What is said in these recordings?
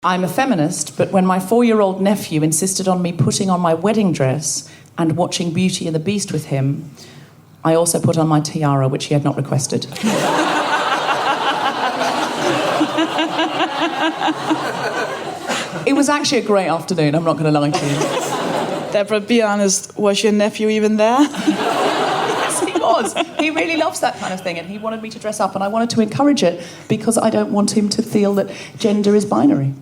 I'm a feminist, but when my 4-year-old nephew insisted on me putting on my wedding dress and watching Beauty and the Beast with him, I also put on my tiara, which he had not requested. It was actually a great afternoon, I'm not going to lie to you. Deborah, be honest, was your nephew even there? Yes, he was. He really loves that kind of thing, and he wanted me to dress up, and I wanted to encourage it because I don't want him to feel that gender is binary.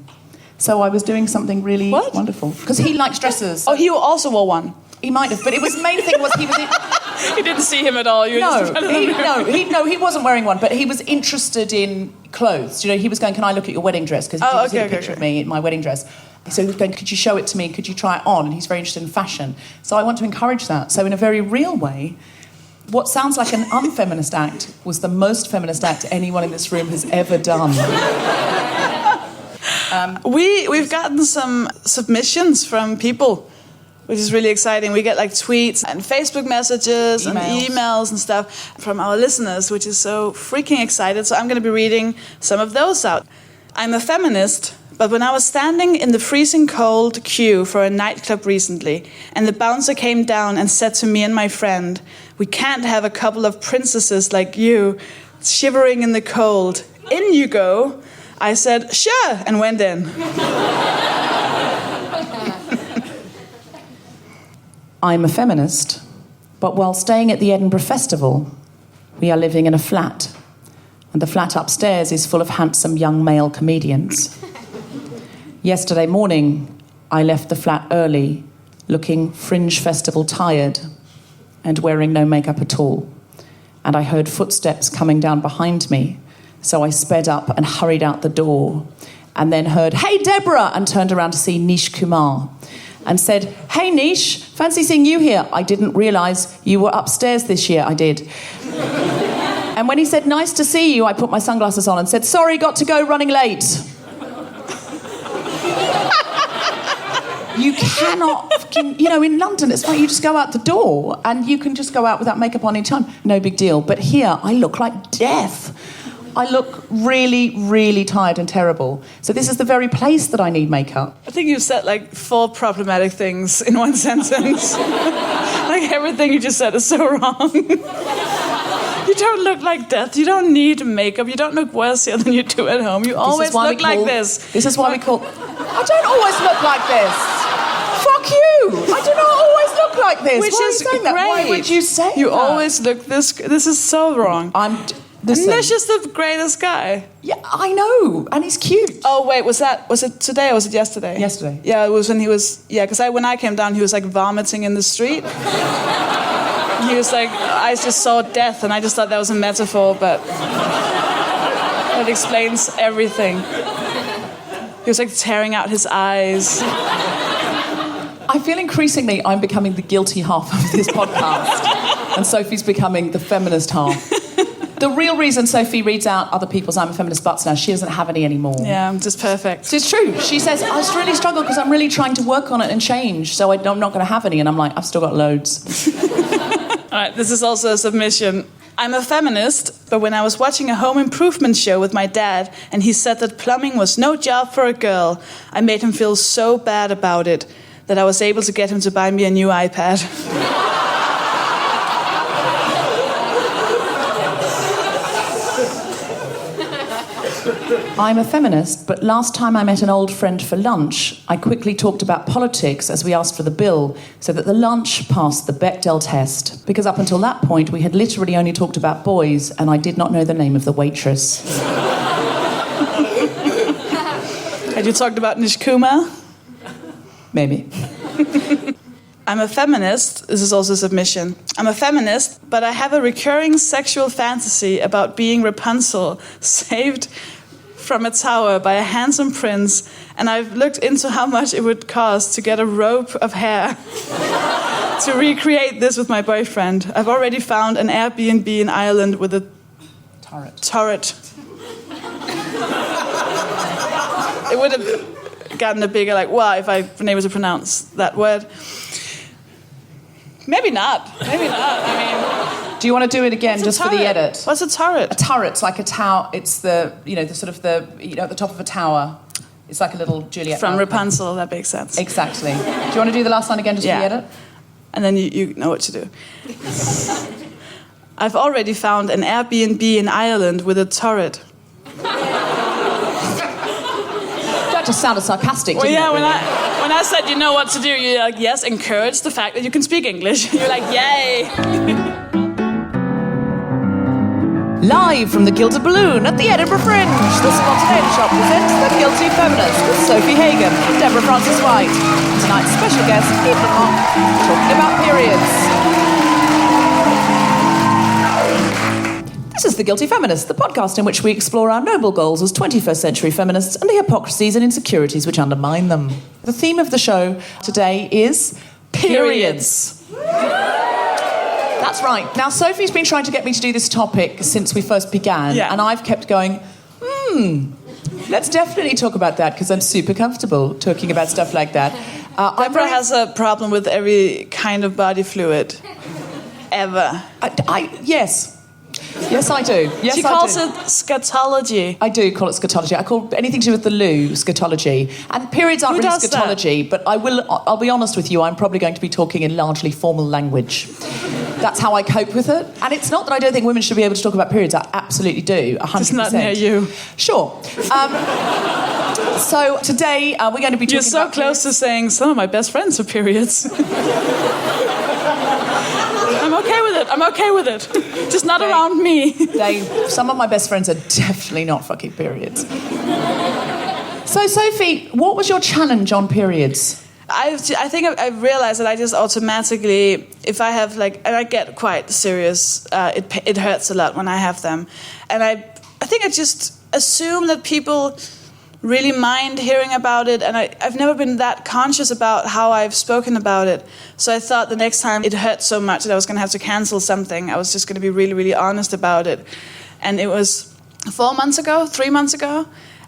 So I was doing something really wonderful. Because he likes dresses. Oh, he also wore one? He might have, but it was main thing was he was... You didn't see him at all? He wasn't wearing one, but he was interested in clothes. You know, he was going, can I look at your wedding dress? Because he was in a picture of me in my wedding dress. So he was going, could you show it to me? Could you try it on? And he's very interested in fashion. So I want to encourage that. So in a very real way, what sounds like an unfeminist act was the most feminist act anyone in this room has ever done. We've gotten some submissions from people, which is really exciting. We get like tweets and Facebook messages and emails and stuff from our listeners, which is so freaking excited. So I'm going to be reading some of those out. I'm a feminist, but when I was standing in the freezing cold queue for a nightclub recently, and the bouncer came down and said to me and my friend, "We can't have a couple of princesses like you shivering in the cold. In you go." I said, "Sure," and went in. I'm a feminist, but while staying at the Edinburgh Festival, we are living in a flat, and the flat upstairs is full of handsome young male comedians. Yesterday morning, I left the flat early, looking Fringe Festival tired and wearing no makeup at all, and I heard footsteps coming down behind me, so I sped up and hurried out the door, and then heard, "Hey, Deborah!" and turned around to see Nish Kumar, and said, "Hey, Nish, fancy seeing you here. I didn't realise you were upstairs this year." I did. And when he said, "Nice to see you," I put my sunglasses on and said, "Sorry, got to go, running late." You cannot, in London, it's like you just go out the door and you can just go out without makeup on any time. No big deal. But here, I look like death. I look really, really tired and terrible. So this is the very place that I need makeup. I think you said like 4 problematic things in one sentence. Like everything you just said is so wrong. You don't look like death. You don't need makeup. You don't look worse here than you do at home. You always look like this. This is why we call... I don't always look like this. Fuck you. I do not always look like this. Which why is are you saying that? Why would you say you that? always look this... This is so wrong. Listen. Nish is the greatest guy. Yeah, I know. And he's cute. Oh, wait, was it today or was it yesterday? Yesterday. Yeah, it was when he was... Yeah, because when I came down, he was like vomiting in the street. He was like, I just saw death, and I just thought that was a metaphor, but that explains everything. He was like tearing out his eyes. I feel increasingly I'm becoming the guilty half of this podcast, and Sophie's becoming the feminist half. The real reason Sofie reads out other people's I'm a feminist butts now, she doesn't have any anymore. Yeah, I'm just perfect. So it's true. She says, I just really struggle because I'm really trying to work on it and change, so I'm not going to have any. And I'm like, I've still got loads. All right, this is also a submission. I'm a feminist, but when I was watching a home improvement show with my dad and he said that plumbing was no job for a girl, I made him feel so bad about it that I was able to get him to buy me a new iPad. I'm a feminist, but last time I met an old friend for lunch, I quickly talked about politics as we asked for the bill, so that the lunch passed the Bechdel test. Because up until that point, we had literally only talked about boys, and I did not know the name of the waitress. Had you talked about Nish Kumar? Maybe. I'm a feminist. This is also a submission. I'm a feminist, but I have a recurring sexual fantasy about being Rapunzel, saved from a tower by a handsome prince, and I've looked into how much it would cost to get a rope of hair to recreate this with my boyfriend. I've already found an Airbnb in Ireland with a turret. It would have gotten a bigger wow if I'd been able to pronounce that word. Maybe not. I mean... Do you want to do it again just for the edit? What's a turret? A turret's like a tower. It's the, at the top of a tower. It's like a little Juliet. From Malcolm. Rapunzel, that makes sense. Exactly. Do you want to do the last line again, just for the edit? And then you know what to do. I've already found an Airbnb in Ireland with a turret. That just sounded sarcastic, Well, didn't yeah, it? when I said you know what to do, you're like, yes, encourage the fact that you can speak English. You're like, yay. Live from the Gilded Balloon at the Edinburgh Fringe, the Spontaneity Shop presents The Guilty Feminist with Sofie Hagen and Deborah Frances-White. And tonight's special guest, Evelyn Mok, talking about periods. This is The Guilty Feminist, the podcast in which we explore our noble goals as 21st century feminists and the hypocrisies and insecurities which undermine them. The theme of the show today is periods. That's right. Now, Sophie's been trying to get me to do this topic since we first began, and I've kept going, let's definitely talk about that, because I'm super comfortable talking about stuff like that. Deborah has a problem with every kind of body fluid, ever. Yes. Yes, I do. Yes, she calls it scatology. I do call it scatology. I call anything to do with the loo scatology. And periods aren't really scatology, but I'll be honest with you, I'm probably going to be talking in largely formal language. That's how I cope with it. And it's not that I don't think women should be able to talk about periods. I absolutely do, 100%. It's not near you. Sure. So today we're going to be talking You're so about close to saying some of my best friends have periods. I'm okay with it. Just not around me. Some of my best friends are definitely not fucking periods. So, Sophie, what was your challenge on periods? I think I've realized that I just automatically, if I have and I get quite serious, it hurts a lot when I have them. And I think I just assume that people really mind hearing about it, and I've never been that conscious about how I've spoken about it. So I thought the next time it hurt so much that I was going to have to cancel something, I was just going to be really, really honest about it. And it was 3 months ago,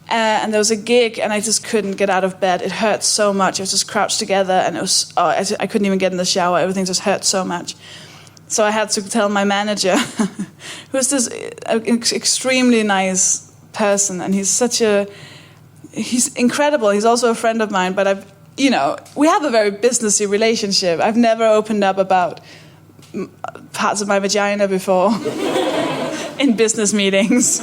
and there was a gig, and I just couldn't get out of bed. It hurt so much. I was just crouched together, and it was I couldn't even get in the shower. Everything just hurt so much. So I had to tell my manager, who's this extremely nice person, and he's incredible. He's also a friend of mine, but we have a very businessy relationship. I've never opened up about parts of my vagina before in business meetings.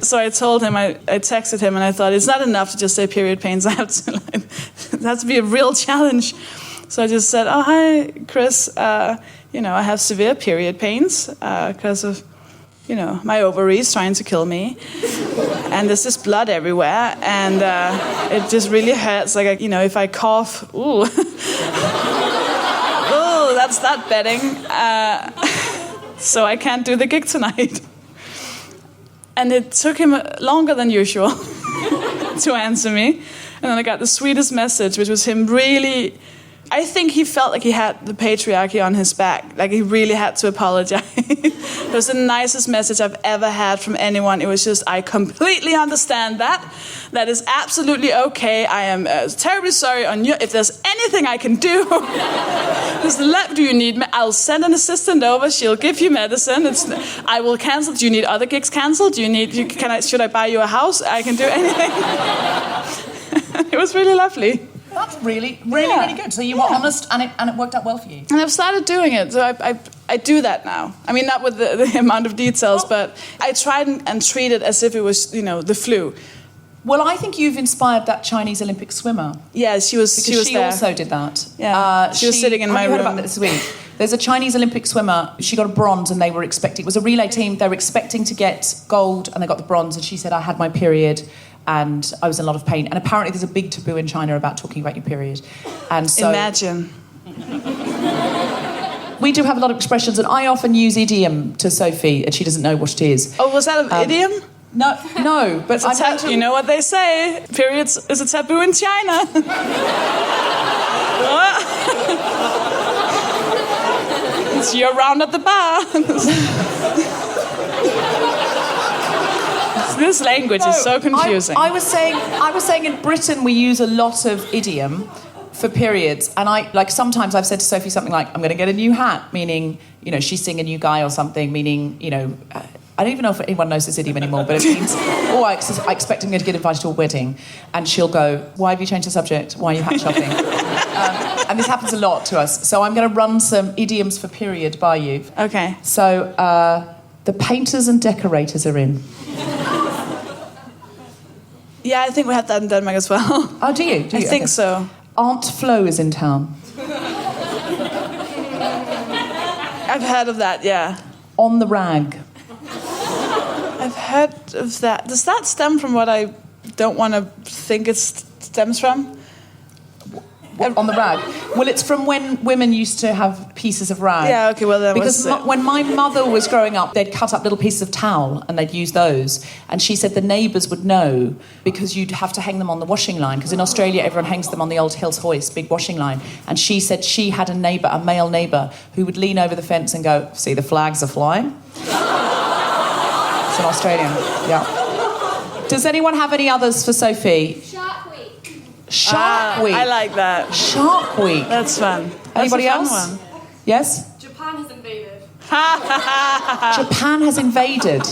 So I told him, I texted him, and I thought it's not enough to just say period pains. It has to be a real challenge. So I just said, "Oh, hi, Chris. I have severe period pains because of my ovaries trying to kill me. And there's this blood everywhere, and it just really hurts. If I cough, ooh. Ooh, that's that betting. So I can't do the gig tonight." And it took him longer than usual to answer me. And then I got the sweetest message, which was him really... I think he felt like he had the patriarchy on his back. Like he really had to apologize. It was the nicest message I've ever had from anyone. It was just, I completely understand that. That is absolutely okay. I am terribly sorry on you. If there's anything I can do, just do you need me? I'll send an assistant over. She'll give you medicine. I will cancel. Do you need other gigs canceled? Should I buy you a house? I can do anything. It was really lovely. That's really good. So you were honest, and it worked out well for you. And I've started doing it, so I do that now. I mean, not with the amount of details, but I try and treat it as if it was, the flu. Well, I think you've inspired that Chinese Olympic swimmer. Yeah, she was there. Also did that. Yeah, she was sitting in my room. Have you heard about this week? There's a Chinese Olympic swimmer. She got a bronze, and it was a relay team. They were expecting to get gold, and they got the bronze. And she said, "I had my period, and I was in a lot of pain." And apparently there's a big taboo in China about talking about your period. And so... Imagine. We do have a lot of expressions, and I often use idiom to Sophie, and she doesn't know what it is. Oh, was that an idiom? No, but you know what they say? Periods is a taboo in China. It's your round at the bar. This language is so confusing. I was saying in Britain we use a lot of idiom for periods, and sometimes I've said to Sophie something like, "I'm going to get a new hat," meaning she's seeing a new guy, or something, meaning I don't even know if anyone knows this idiom anymore, but it means, I expect I'm going to get invited to a wedding, and she'll go, why have you changed the subject? Why are you hat shopping? And this happens a lot to us. So I'm going to run some idioms for period by you. Okay. So the painters and decorators are in. Yeah, I think we had that in Denmark as well. Oh, do you? I think so. Aunt Flo is in town. I've heard of that, yeah. On the rag. I've heard of that. Does that stem from what I don't want to think it stems from? On the rag? Well, it's from when women used to have pieces of rag. Yeah, okay, well, that because was... when my mother was growing up, they'd cut up little pieces of towel and they'd use those. And she said the neighbours would know because you'd have to hang them on the washing line, because in Australia, everyone hangs them on the old Hills Hoist, big washing line. And she said she had a neighbour, a male neighbour, who would lean over the fence and go, see, the flags are flying? It's an Australian, yeah. Does anyone have any others for Sophie? Shark Week. I like that. Shark Week. That's fun. Anybody That's a else? fun one. Yes? Japan has invaded. Japan has invaded.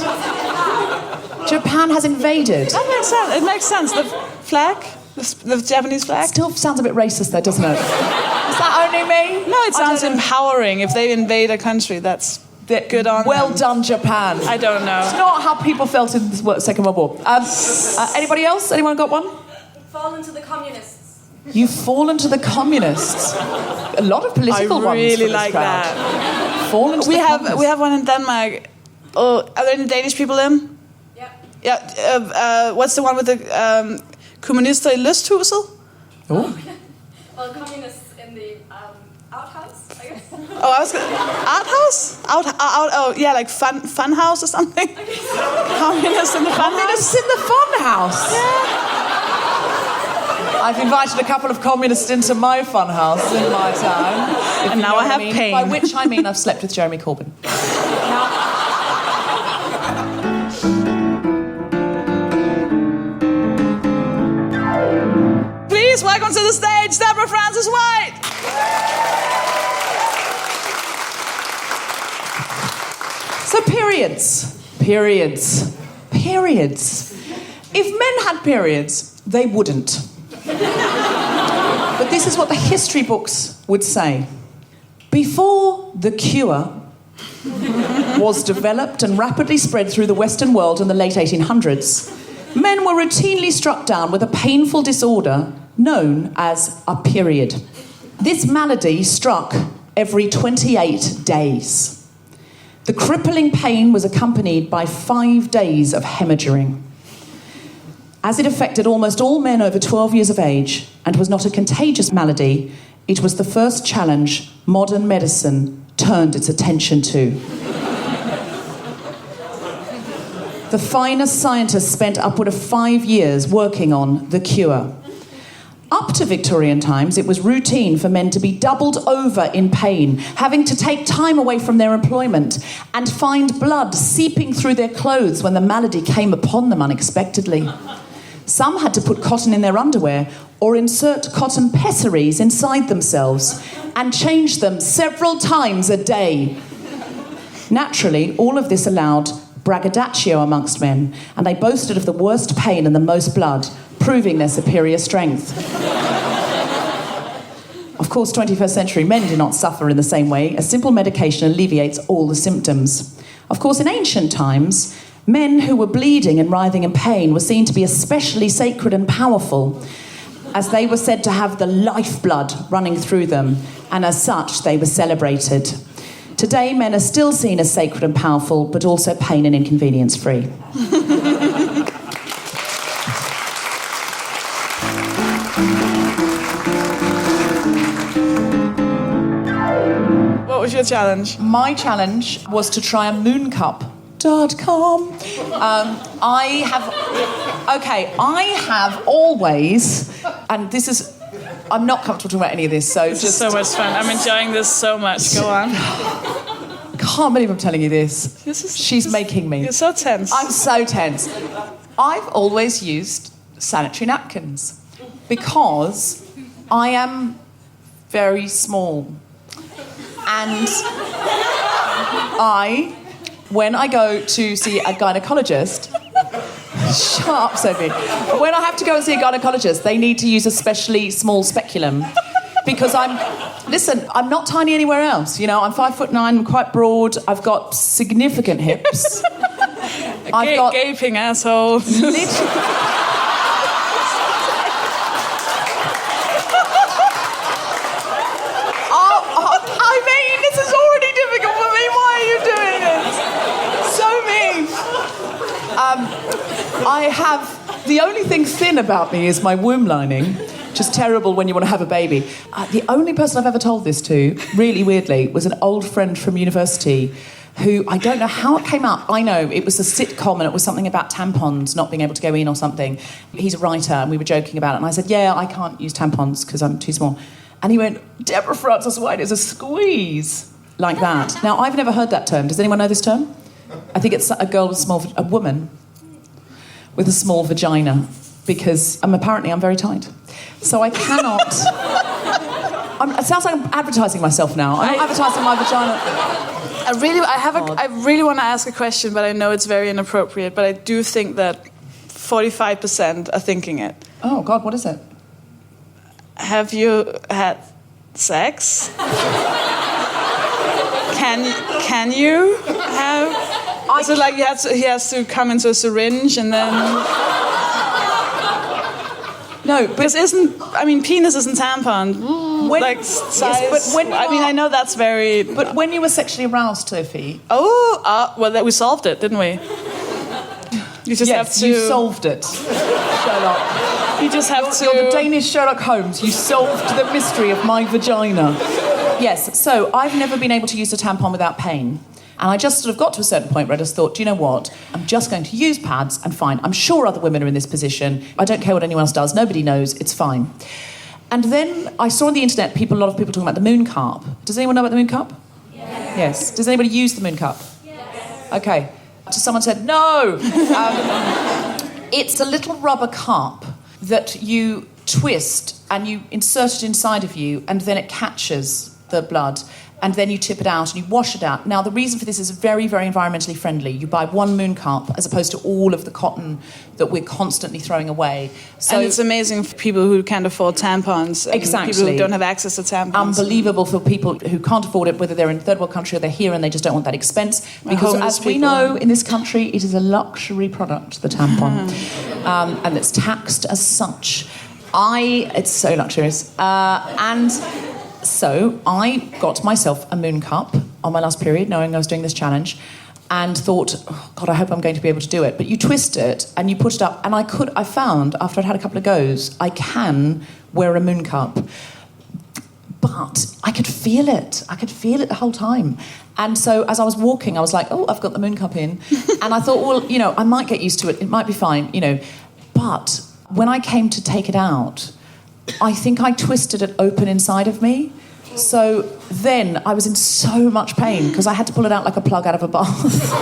Japan has invaded. That makes sense. It makes sense. The flag, the Japanese flag. Still sounds a bit racist though, doesn't it? Is that only me? No, it sounds empowering. If they invade a country, that's good on Well them. done, Japan. I don't know. It's not how people felt in the Second World War. Anybody else? Anyone got one? Fallen to the communists. You've fallen to the communists. A lot of political ones. I really for this like crowd. that. Fallen to We the have communists. one in Denmark. Oh, are there any Danish people in? Yeah. Yeah. What's the one with the kommunister i lysthuset? Oh. Well, communists in the outhouse, I guess. Oh, I was art house. Oh, yeah, like fun house or something. Communists in the fun house. Communists in the fun house. Yeah. I've invited a couple of communists into my fun house in my town. And now I have pain. By which I mean I've slept with Jeremy Corbyn. Please welcome to the stage, Deborah Frances-White. So periods. If men had periods, they wouldn't. But this is what the history books would say. Before the cure was developed and rapidly spread through the Western world in the late 1800s, men were routinely struck down with a painful disorder known as a period. This malady struck every 28 days. The crippling pain was accompanied by 5 days of hemorrhaging. As it affected almost all men over 12 years of age and was not a contagious malady, it was the first challenge modern medicine turned its attention to. The finest scientists spent upward of 5 years working on the cure. Up to Victorian times, it was routine for men to be doubled over in pain, having to take time away from their employment and find blood seeping through their clothes when the malady came upon them unexpectedly. Some had to put cotton in their underwear or insert cotton pessaries inside themselves and change them several times a day. Naturally, all of this allowed braggadocio amongst men, and they boasted of the worst pain and the most blood, proving their superior strength. Of course, 21st century men do not suffer in the same way. A simple medication alleviates all the symptoms. Of course, in ancient times, men who were bleeding and writhing in pain were seen to be especially sacred and powerful, as they were said to have the lifeblood running through them, and as such, they were celebrated. Today, men are still seen as sacred and powerful, but also pain and inconvenience-free. What was your challenge? My challenge was to try a mooncup.com. I have always, and this is, I'm not comfortable talking about any of this, so This is so much fun. I'm enjoying this so much. Go on. Can't believe I'm telling you this. She's making me. You're so tense. I'm so tense. I've always used sanitary napkins because I am very small. And I when I go to see a gynecologist... Shut up, Sophie. When I have to go and see a gynecologist, they need to use a specially small speculum. Because I'm not tiny anywhere else. You know, I'm 5'9", I'm quite broad, I've got significant hips. I've got gaping asshole. I mean, this is already difficult for me. Why are you doing this? So mean. I have... The only thing thin about me is my womb lining, which is terrible when you want to have a baby. The only person I've ever told this to, really weirdly, was an old friend from university who, I don't know how it came up. I know, it was a sitcom and it was something about tampons not being able to go in or something. He's a writer and we were joking about it and I said, yeah, I can't use tampons because I'm too small. And he went, Deborah Frances-White is a squeeze. Like that. Now, I've never heard that term. Does anyone know this term? I think it's a girl with a woman with a small vagina, because apparently I'm very tight. So I cannot... it sounds like I'm advertising myself now. I'm not advertising my vagina. I really want to ask a question, but I know it's very inappropriate, but I do think that 45% are thinking it. Oh, God, what is it? Have you had sex? Can you have... Is it like he has to come into a syringe and then... No, but penis isn't tampon. Size. Yes, but I know that's very... But when you were sexually aroused, Sophie... we solved it, didn't we? You just have to... you solved it, Sherlock. You just have to... You're the Danish Sherlock Holmes. You solved the mystery of my vagina. Yes, so I've never been able to use a tampon without pain. And I just sort of got to a certain point where I just thought, do you know what? I'm just going to use pads and fine. I'm sure other women are in this position. I don't care what anyone else does. Nobody knows. It's fine. And then I saw on the internet a lot of people talking about the moon cup. Does anyone know about the moon cup? Yes. Does anybody use the moon cup? Yes. Okay. So someone said, no! It's a little rubber cup that you twist and you insert it inside of you and then it catches the blood. And then you tip it out and you wash it out. Now, the reason for this is very, very environmentally friendly. You buy one moon cup as opposed to all of the cotton that we're constantly throwing away. So and it's amazing for people who can't afford tampons. Exactly. People who don't have access to tampons. Unbelievable for people who can't afford it, whether they're in third world country or they're here and they just don't want that expense. Because as we know, in this country, it is a luxury product, the tampon. And it's taxed as such. It's so luxurious. So I got myself a moon cup on my last period, knowing I was doing this challenge, and thought, oh, God, I hope I'm going to be able to do it. But you twist it and you put it up, and I found, after I'd had a couple of goes, I can wear a moon cup. But I could feel it. I could feel it the whole time. And so as I was walking, I was like, oh, I've got the moon cup in. And I thought, well, I might get used to it. It might be fine, But when I came to take it out, I think I twisted it open inside of me. So then I was in so much pain because I had to pull it out like a plug out of a bath.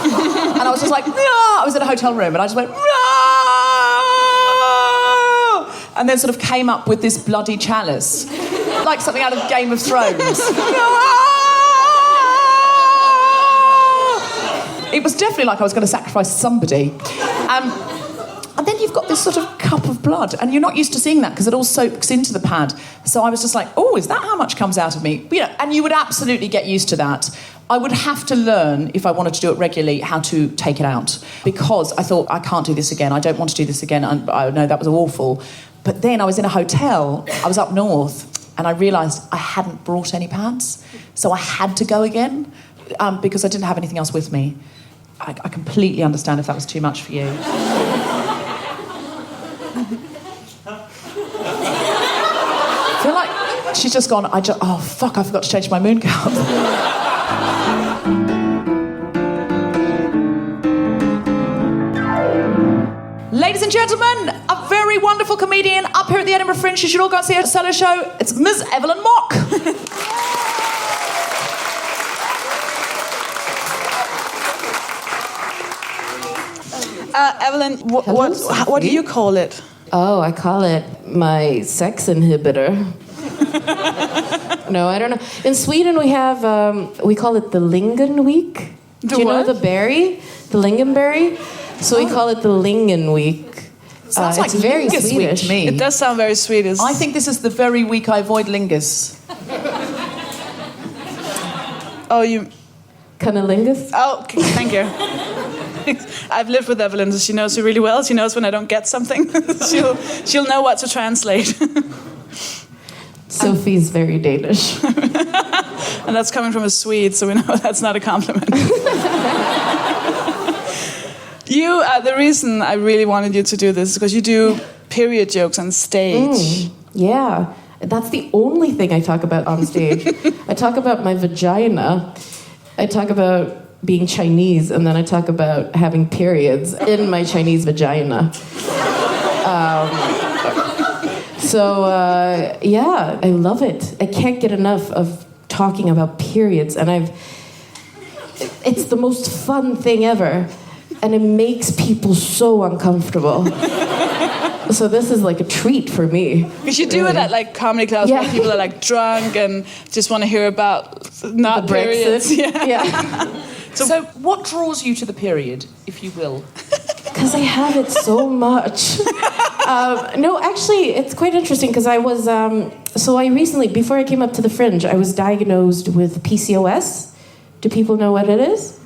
And I was just like, no! I was in a hotel room and I just went, no! And then sort of came up with this bloody chalice, like something out of Game of Thrones. It was definitely like I was going to sacrifice somebody. And then you've got this sort of cup of blood, and you're not used to seeing that because it all soaks into the pad. So I was just like, oh, is that how much comes out of me? And you would absolutely get used to that. I would have to learn, if I wanted to do it regularly, how to take it out. Because I thought, I can't do this again. I don't want to do this again. I know that was awful. But then I was in a hotel. I was up north, and I realised I hadn't brought any pads. So I had to go again because I didn't have anything else with me. I completely understand if that was too much for you. I feel like she's just gone, oh, fuck, I forgot to change my moon cup. Ladies and gentlemen, a very wonderful comedian up here at the Edinburgh Fringe. You should all go and see her solo show. It's Ms. Evelyn Mok. Evelyn, what do you call it? Oh, I call it my sex inhibitor. No, I don't know. In Sweden, we have we call it the Lingen Week. Do you know what? the berry? The lingonberry? So we call it the Lingen week. Sounds like it's very Lingus week Swedish. to me. It does sound very Swedish. I think this is the very week I avoid Lingus. Oh, you... Cunnilingus? Oh, thank you. I've lived with Evelyn, so she knows me really well. She knows when I don't get something. she'll know what to translate. Sophie's very Danish. And that's coming from a Swede, so we know that's not a compliment. The reason I really wanted you to do this is because you do period jokes on stage. Yeah, that's the only thing I talk about on stage. I talk about my vagina. I talk about being Chinese, and then I talk about having periods in my Chinese vagina. Yeah, I love it. I can't get enough of talking about periods, and it's the most fun thing ever, and it makes people so uncomfortable. So this is like a treat for me. You should do it at like comedy clubs where people are like drunk and just want to hear about not The Brexit. periods. Yeah. So what draws you to the period, if you will? Because I have it so much. No, actually, it's quite interesting because I was... so I recently, before I came up to the Fringe, I was diagnosed with PCOS. Do people know what it is?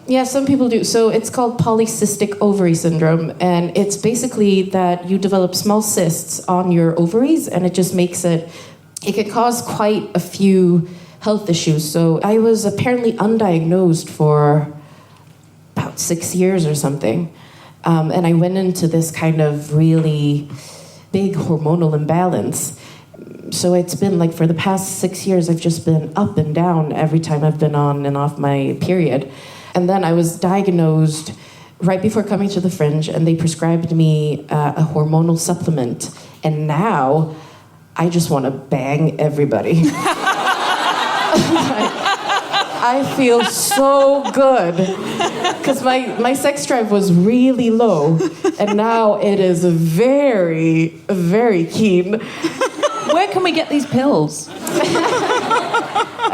Yeah, some people do. So it's called Polycystic Ovary Syndrome, and it's basically that you develop small cysts on your ovaries, and it just makes it can cause quite a few health issues. So I was apparently undiagnosed for about 6 years or something, and I went into this kind of really big hormonal imbalance. So it's been like for the past 6 years, I've just been up and down every time I've been on and off my period. And then I was diagnosed right before coming to the Fringe, and they prescribed me a hormonal supplement. And now I just want to bang everybody. I feel so good because my sex drive was really low, and now it is very, very keen. Where can we get these pills?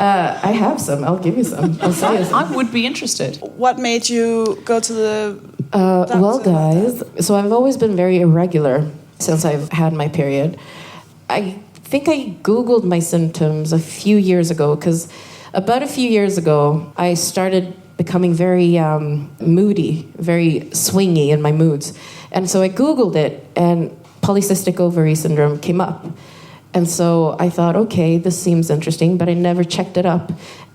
I have some. I'll give you some. I'll sell you some. I would be interested. What made you go to the... Well, guys, so I've always been very irregular since I've had my period. I think I Googled my symptoms a few years ago because about a few years ago, I started becoming very moody, very swingy in my moods. And so I Googled it, and polycystic ovary syndrome came up. And so I thought, okay, this seems interesting, but I never checked it up.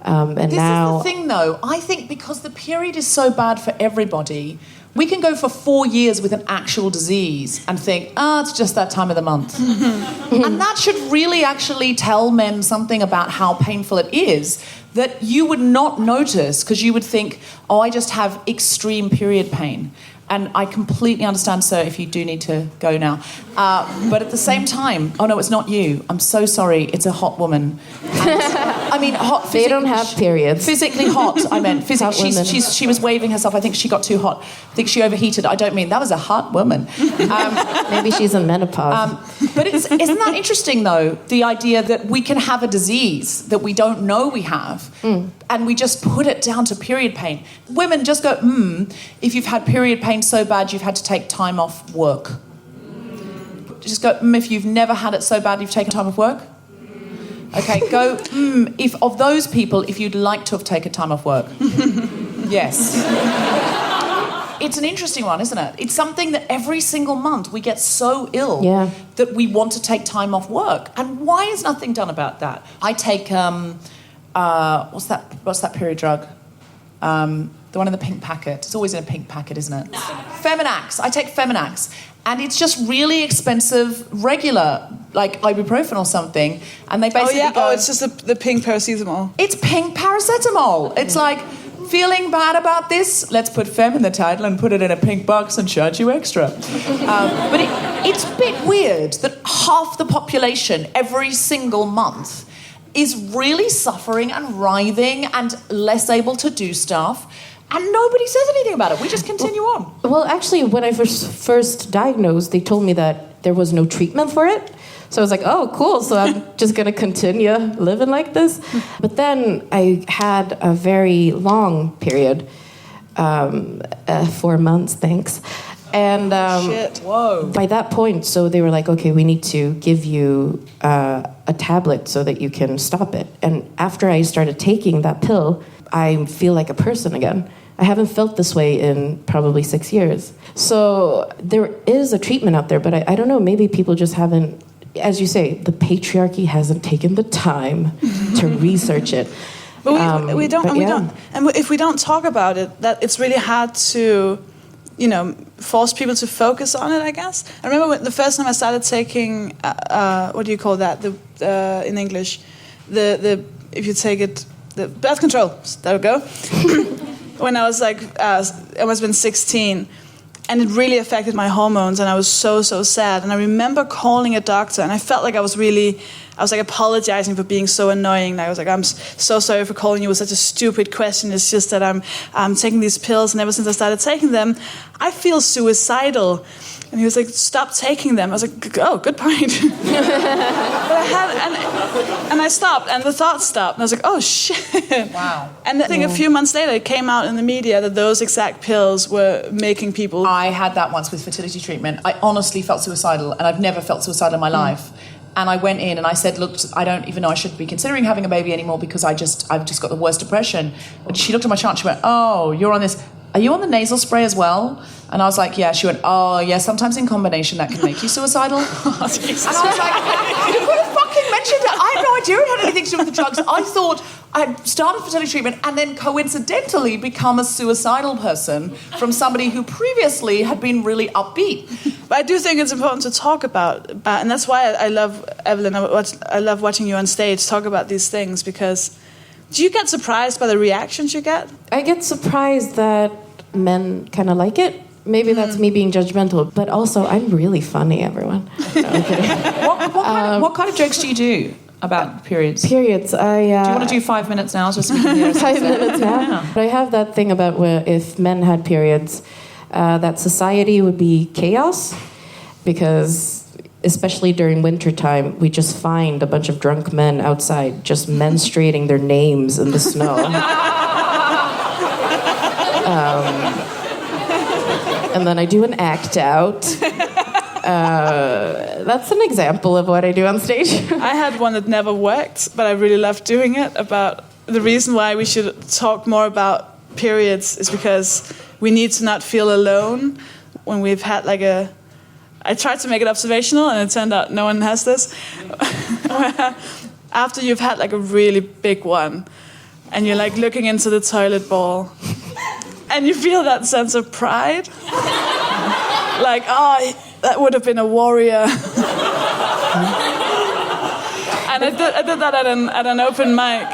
This is the thing, though. I think because the period is so bad for everybody, we can go for 4 years with an actual disease and think, it's just that time of the month. And that should really actually tell men something about how painful it is that you would not notice because you would think, I just have extreme period pain. And I completely understand, sir, if you do need to go now. But at the same time, oh no, it's not you. I'm so sorry. It's a hot woman. And, I mean, hot. They don't have periods. Physically hot. I meant physically. She was waving herself. I think she got too hot. I think she overheated. I don't mean that was a hot woman. Maybe she's in menopause. But isn't that interesting though? The idea that we can have a disease that we don't know we have, and we just put it down to period pain. Women just go, if you've had period pain so bad you've had to take time off work. Just go, if you've never had it so bad you've taken time off work. Okay, go, if of those people, if you'd like to have taken time off work. Yes. It's an interesting one, isn't it? It's something that every single month we get so ill that we want to take time off work. And why is nothing done about that? I take, what's that period drug? The one in the pink packet. It's always in a pink packet, isn't it? Feminax. I take Feminax. And it's just really expensive, regular, like ibuprofen or something. And they basically go... it's just the pink paracetamol. It's pink paracetamol. It's like, feeling bad about this? Let's put Fem in the title and put it in a pink box and charge you extra. But it's a bit weird that half the population every single month is really suffering and writhing and less able to do stuff. And nobody says anything about it. We just continue on. Well, actually, when I was first diagnosed, they told me that there was no treatment for it. So I was like, oh, cool. So I'm just going to continue living like this. But then I had a very long period, 4 months, thanks. And Shit. Whoa. by that point, so they were like, okay, we need to give you a tablet so that you can stop it. And after I started taking that pill, I feel like a person again. I haven't felt this way in probably 6 years. So there is a treatment out there, but I don't know, maybe people just haven't, as you say, the patriarchy hasn't taken the time to research it. But we don't, and if we don't talk about it, that it's really hard to, force people to focus on it, I guess. I remember the first time I started taking, what do you call that, in English? If you take it, the birth control, there we go. When I was like, I must have been 16, and it really affected my hormones, and I was so sad. And I remember calling a doctor, and I felt like I was like apologizing for being so annoying. And I was like, I'm so sorry for calling you with such a stupid question. It's just that I'm taking these pills, and ever since I started taking them, I feel suicidal. And he was like, stop taking them. I was like, oh, good point. But I stopped, and the thoughts stopped. And I was like, oh, shit. Wow. And I think a few months later, it came out in the media that those exact pills were making people... I had that once with fertility treatment. I honestly felt suicidal, and I've never felt suicidal in my life. And I went in and I said, look, I don't even know I should be considering having a baby anymore because I've just got the worst depression. And she looked at my chart and she went, oh, you're on this. Are you on the nasal spray as well? And I was like, yeah. She went, oh, yeah, sometimes in combination that can make you suicidal. And I was like, you could have fucking mentioned it. I had no idea it had anything to do with the drugs. I thought I'd started fertility treatment and then coincidentally become a suicidal person from somebody who previously had been really upbeat. But I do think it's important to talk about, and that's why I love Evelyn. I love watching you on stage talk about these things, because do you get surprised by the reactions you get? I get surprised that men kind of like it. Maybe that's me being judgmental, but also I'm really funny, everyone. No, I'm kidding. What kind of jokes do you do about periods? Periods, do you want to do 5 minutes now? Just 5 minutes now. But I have that thing about where if men had periods, that society would be chaos, because especially during wintertime, we just find a bunch of drunk men outside just menstruating their names in the snow. And then I do an act out. That's an example of what I do on stage. I had one that never worked, but I really loved doing it. About the reason why we should talk more about periods is because we need to not feel alone when we've had I tried to make it observational, and it turned out no one has this. After you've had a really big one, and you're looking into the toilet bowl, and you feel that sense of pride. Oh, that would have been a warrior. And I did that at an open mic.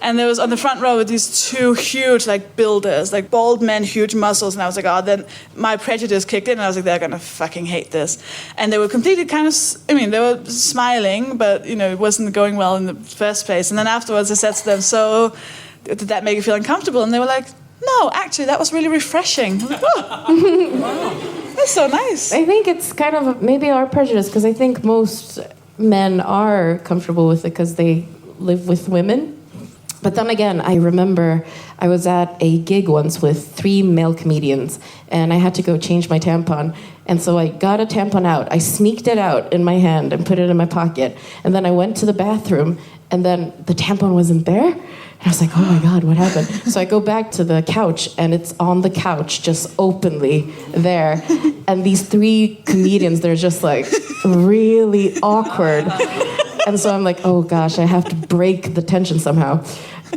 And there was on the front row with these two huge builders, bald men, huge muscles. And I was like, oh, then my prejudice kicked in. And I was like, they're going to fucking hate this. And they were completely they were smiling, but, it wasn't going well in the first place. And then afterwards I said to them, so did that make you feel uncomfortable? And they were like, no, actually, that was really refreshing. I was like, oh, wow, that's so nice. I think it's kind of maybe our prejudice, because I think most men are comfortable with it because they live with women. But then again, I remember I was at a gig once with 3 male comedians, and I had to go change my tampon. And so I got a tampon out. I sneaked it out in my hand and put it in my pocket. And then I went to the bathroom, and then the tampon wasn't there. And I was like, oh my God, what happened? So I go back to the couch, and it's on the couch, just openly there. And these 3 comedians, they're just really awkward. And so I'm like, oh gosh, I have to break the tension somehow.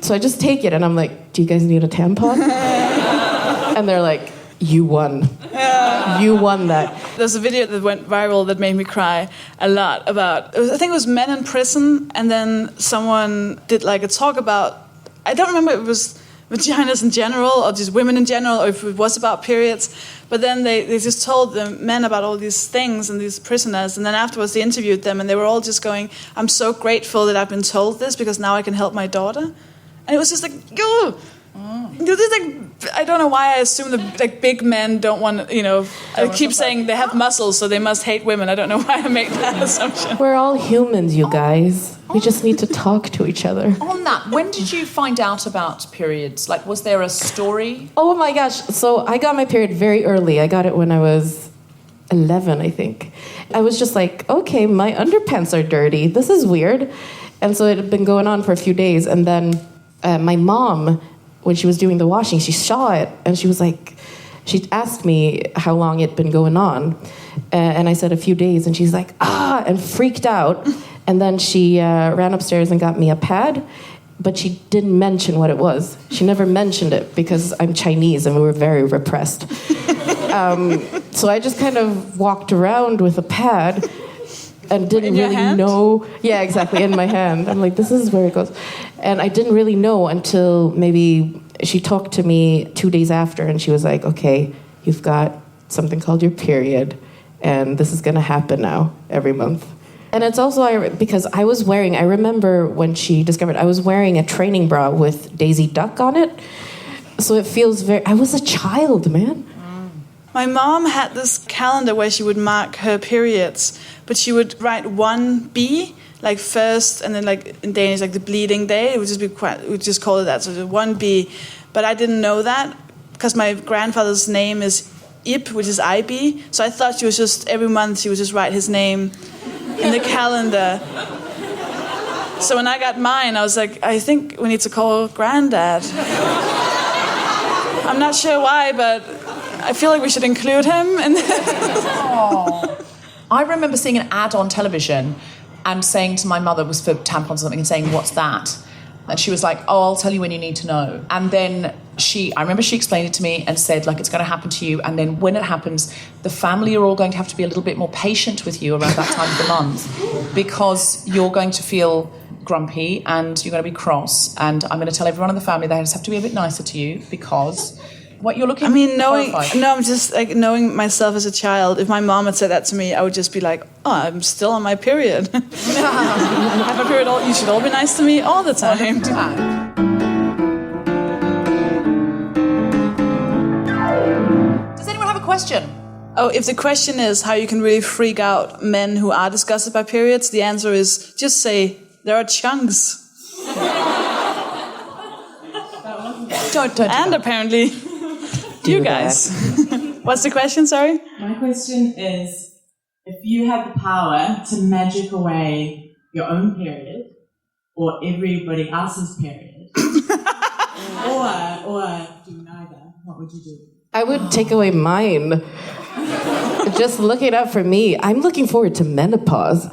So I just take it, and I'm like, do you guys need a tampon? And they're like, you won. You won that. There's a video that went viral that made me cry a lot about, I think it was men in prison, and then someone did a talk about, I don't remember if it was vaginas in general or just women in general, or if it was about periods, but then they just told the men about all these things and these prisoners, and then afterwards they interviewed them, and they were all just going, I'm so grateful that I've been told this because now I can help my daughter. And it was just I don't know why I assume that big men don't want, I keep saying they have muscles, so they must hate women. I don't know why I make that assumption. We're all humans, you guys. We just need to talk to each other. On that, when did you find out about periods? Like, was there a story? Oh my gosh. So I got my period very early. I got it when I was 11, I think. I was just like, okay, my underpants are dirty. This is weird. And so it had been going on for a few days. And then my mom, when she was doing the washing, she saw it. And she was like, she asked me how long it'd been going on. And I said a few days. And she's like, and freaked out. And then she ran upstairs and got me a pad. But she didn't mention what it was. She never mentioned it because I'm Chinese and we were very repressed. So I just kind of walked around with a pad and didn't really know. Yeah, exactly, in my hand. I'm like, this is where it goes. And I didn't really know until maybe she talked to me 2 days after and she was like, okay, you've got something called your period and this is going to happen now every month. And it's also because I remember when she discovered, I was wearing a training bra with Daisy Duck on it. So it feels I was a child, man. My mom had this calendar where she would mark her periods, but she would write 1B, like first, and then like in Danish, like the bleeding day. It would just call it that, so the 1B. But I didn't know that because my grandfather's name is Ib, which is IB. So I thought she was just, every month she would just write his name in the calendar. So when I got mine, I was like, I think we need to call Granddad. I'm not sure why, but I feel like we should include him. I remember seeing an ad on television and saying to my mother, it was for tampons or something, and saying, what's that? And she was like, oh, I'll tell you when you need to know. And then I remember she explained it to me and said, like, it's going to happen to you. And then when it happens, the family are all going to have to be a little bit more patient with you around that time of the month because you're going to feel grumpy and you're going to be cross. And I'm going to tell everyone in the family they just have to be a bit nicer to you because... What you're looking? I'm just like knowing myself as a child. If my mom had said that to me, I would just be like, "Oh, I'm still on my period. I have a period. You should all be nice to me all the time." Does anyone have a question? Oh, if the question is how you can really freak out men who are disgusted by periods, the answer is just say there are chunks. Don't and apparently. You guys. What's the question, sorry? My question is, if you had the power to magic away your own period or everybody else's period, or do neither, what would you do? I would take away mine. Just look it up for me. I'm looking forward to menopause.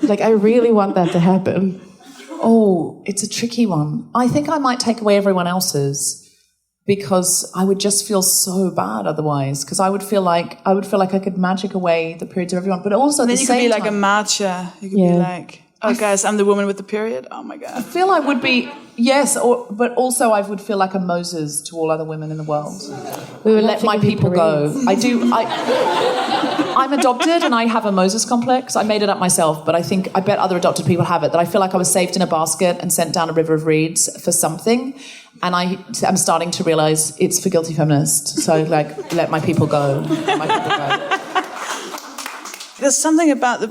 Like, I really want that to happen. Oh, it's a tricky one. I think I might take away everyone else's. Because I would just feel so bad otherwise. Because I would feel like I could magic away the periods of everyone, but also at the same time, you could be like a matcha. You could be like, oh, guys, I'm the woman with the period. Oh my god. I feel I would be but also I would feel like a Moses to all other women in the world. We would let my people go. I'm adopted and I have a Moses complex. I made it up myself, but I bet other adopted people have it. That I feel like I was saved in a basket and sent down a river of reeds for something. And I'm starting to realise it's for Guilty Feminist. So, like, let my people go. Let my people go. There's something about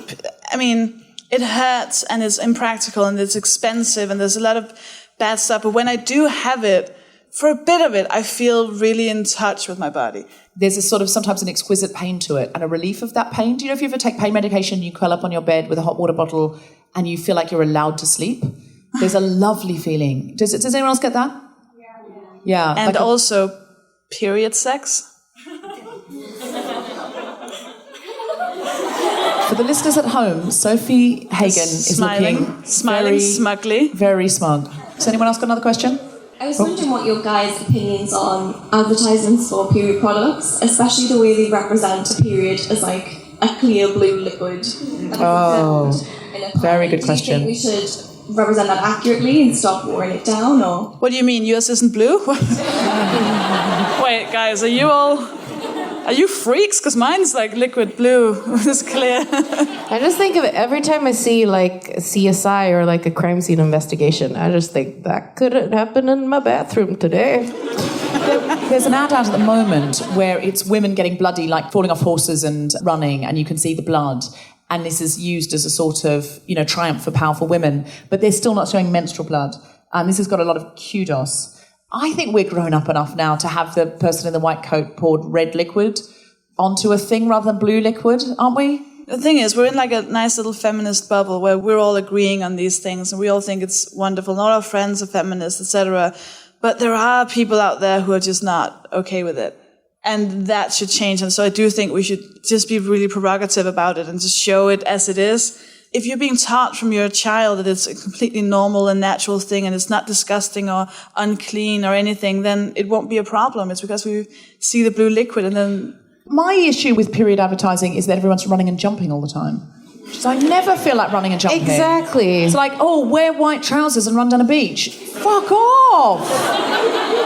it hurts and it's impractical and it's expensive and there's a lot of bad stuff. But when I do have it, for a bit of it, I feel really in touch with my body. There's a sort of sometimes an exquisite pain to it and a relief of that pain. Do you know if you ever take pain medication, you curl up on your bed with a hot water bottle and you feel like you're allowed to sleep? There's a lovely feeling. Does anyone else get that? Yeah. And like also period sex. For the listeners at home, Sofie Hagen is looking smiling smugly. Very smug. Has anyone else got another question? I was wondering what your guys' opinions on advertisements for period products, especially the way they represent a period as like a clear blue liquid. Oh, very good question. Do you think we should represent that accurately and stop watering it down, or? What do you mean, yours isn't blue? Wait, guys, are you all Are you freaks? Because mine's like liquid blue. It's clear. I just think of it every time I see like CSI or like a crime scene investigation. I just think that could have happened in my bathroom today. There's an ad out at the moment where it's women getting bloody, like falling off horses and running, and you can see the blood. And this is used as a sort of, triumph for powerful women. But they're still not showing menstrual blood. And this has got a lot of kudos. I think we're grown up enough now to have the person in the white coat poured red liquid onto a thing rather than blue liquid, aren't we? The thing is, we're in like a nice little feminist bubble where we're all agreeing on these things and we all think it's wonderful. And all our friends are feminists, etc. But there are people out there who are just not okay with it. And that should change. And so I do think we should just be really provocative about it and just show it as it is. If you're being taught from your child that it's a completely normal and natural thing and it's not disgusting or unclean or anything, then it won't be a problem. It's because we see the blue liquid and then... My issue with period advertising is that everyone's running and jumping all the time. So I never feel like running and jumping. Exactly. It's like, wear white trousers and run down a beach. Fuck off!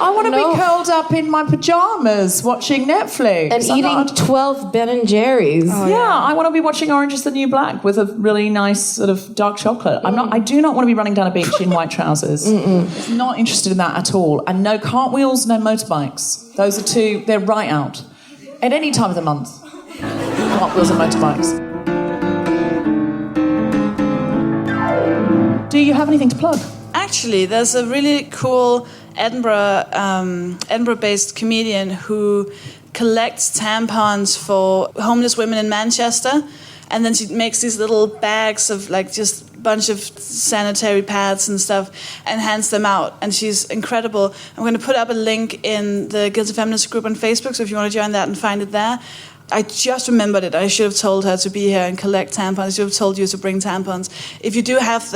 I want to be curled up in my pajamas watching Netflix. And eating 12 Ben & Jerry's. I want to be watching Orange is the New Black with a really nice sort of dark chocolate. I do not want to be running down a beach in white trousers. Not interested in that at all. And no cartwheels, no motorbikes. Those are two, they're right out. At any time of the month. Cartwheels and motorbikes. Do you have anything to plug? Actually, there's a really cool Edinburgh-based comedian who collects tampons for homeless women in Manchester, and then she makes these little bags of like just a bunch of sanitary pads and stuff and hands them out, and she's incredible. I'm going to put up a link in the Guilty Feminist group on Facebook, so if you want to join that and find it there. I just remembered it. I should have told her to be here and collect tampons. I should have told you to bring tampons. If you do have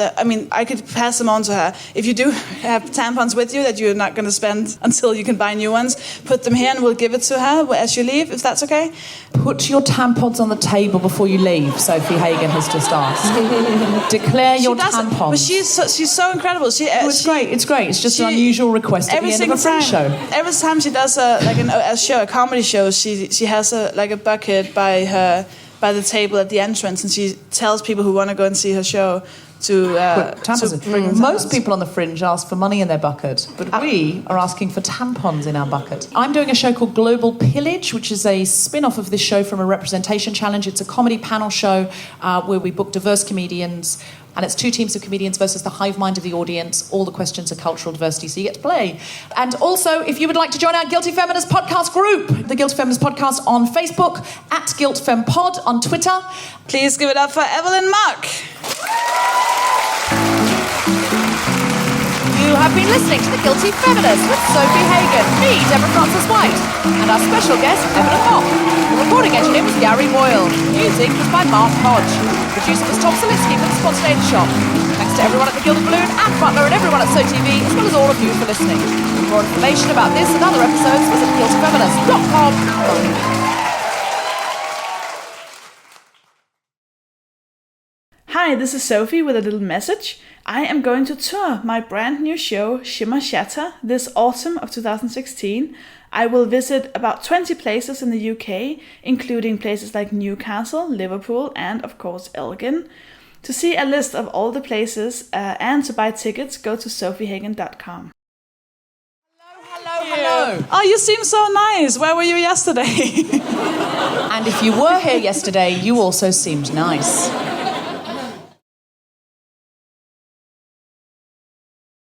I could pass them on to her. If you do have tampons with you that you're not going to spend until you can buy new ones, put them here and we'll give it to her as you leave, if that's okay. Put your tampons on the table before you leave, Sofie Hagen has just asked. Declare your tampons. But she's so incredible. It's great. It's great. It's just an unusual request at the end of a Fringe show. Every time she does a comedy show, she has a bucket by the table at the entrance, and she tells people who want to go and see her show to bring them. Most people on the Fringe ask for money in their bucket, but we are asking for tampons in our bucket. I'm doing a show called Global Pillage, which is a spin-off of this show from a representation challenge. It's a comedy panel show where we book diverse comedians, and it's two teams of comedians versus the hive mind of the audience. All the questions are cultural diversity, so you get to play. And also, if you would like to join our Guilty Feminist podcast group, the Guilty Feminist podcast on Facebook, at GuiltFemPod on Twitter. Please give it up for Evelyn Mok. You have been listening to The Guilty Feminist with Sofie Hagen, me, Deborah Frances-White, and our special guest, Evelyn Mok. The recording engineer was Gary Boyle. Music was by Mark Hodge. Producer was Tom Salinsky for the Spontaneity Shop. Thanks to everyone at the Gilded Balloon and Butler and everyone at SoTV, as well as all of you for listening. For more information about this and other episodes, visit guiltyfeminist.com. Hi, this is Sofie with a little message. I am going to tour my brand new show, Shimmer Shatter, this autumn of 2016. I will visit about 20 places in the UK, including places like Newcastle, Liverpool, and of course Elgin. To see a list of all the places and to buy tickets, go to sofiehagen.com. Hello. Oh, you seem so nice. Where were you yesterday? And if you were here yesterday, you also seemed nice.